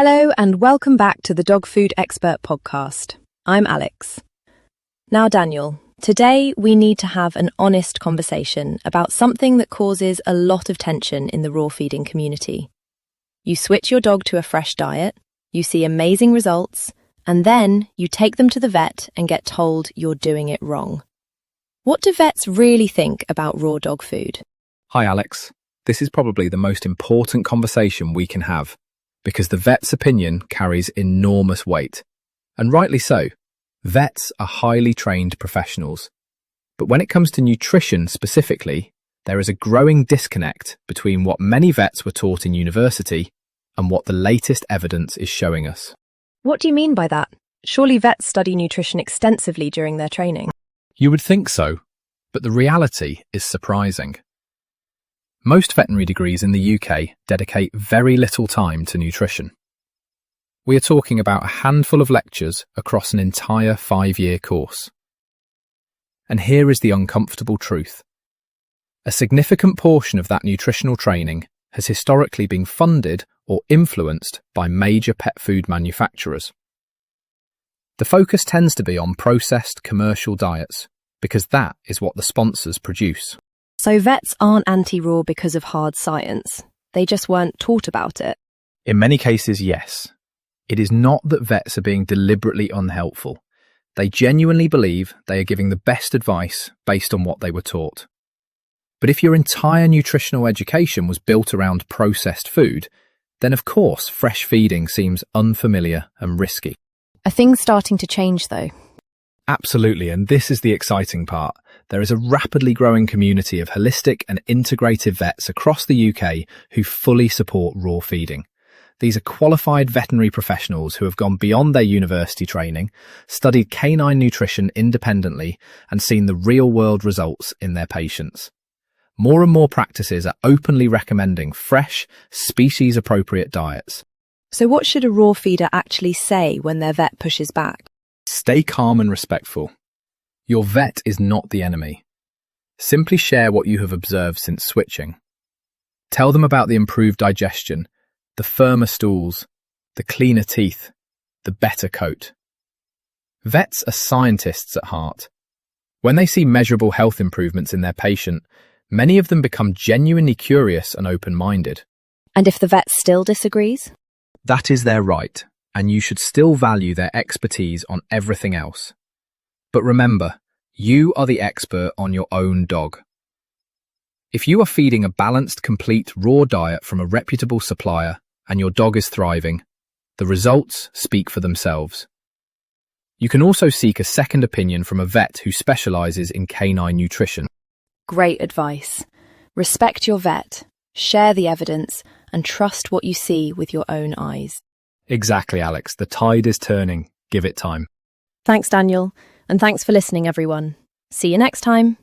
Hello and welcome back to the Dog Food Expert podcast. I'm Alex. Now, Daniel, today we need to have an honest conversation about something that causes a lot of tension in the raw feeding community. You switch your dog to a fresh diet, you see amazing results, and then you take them to the vet and get told you're doing it wrong. What do vets really think about raw dog food? Hi, Alex. This is probably the most important conversation we can have, because the vet's opinion carries enormous weight. And rightly so. Vets are highly trained professionals. But when it comes to nutrition specifically, there is a growing disconnect between what many vets were taught in university and what the latest evidence is showing us. What do you mean by that? Surely vets study nutrition extensively during their training. You would think so, but the reality is surprising. Most veterinary degrees in the UK dedicate very little time to nutrition. We are talking about a handful of lectures across an entire 5-year course. And here is the uncomfortable truth. A significant portion of that nutritional training has historically been funded or influenced by major pet food manufacturers. The focus tends to be on processed commercial diets, because that is what the sponsors produce. So vets aren't anti-raw because of hard science. They just weren't taught about it. In many cases, yes. It is not that vets are being deliberately unhelpful. They genuinely believe they are giving the best advice based on what they were taught. But if your entire nutritional education was built around processed food, then of course fresh feeding seems unfamiliar and risky. Are things starting to change though? Absolutely, and this is the exciting part. There is a rapidly growing community of holistic and integrative vets across the UK who fully support raw feeding. These are qualified veterinary professionals who have gone beyond their university training, studied canine nutrition independently, and seen the real-world results in their patients. More and more practices are openly recommending fresh, species-appropriate diets. So what should a raw feeder actually say when their vet pushes back? Stay calm and respectful. Your vet is not the enemy. Simply share what you have observed since switching. Tell them about the improved digestion, the firmer stools, the cleaner teeth, the better coat. Vets are scientists at heart. When they see measurable health improvements in their patient, many of them become genuinely curious and open-minded. And if the vet still disagrees? That is their right, and you should still value their expertise on everything else. But remember, you are the expert on your own dog. If you are feeding a balanced, complete, raw diet from a reputable supplier and your dog is thriving, the results speak for themselves. You can also seek a second opinion from a vet who specialises in canine nutrition. Great advice. Respect your vet, share the evidence, and trust what you see with your own eyes. Exactly, Alex. The tide is turning. Give it time. Thanks, Daniel. And thanks for listening, everyone. See you next time.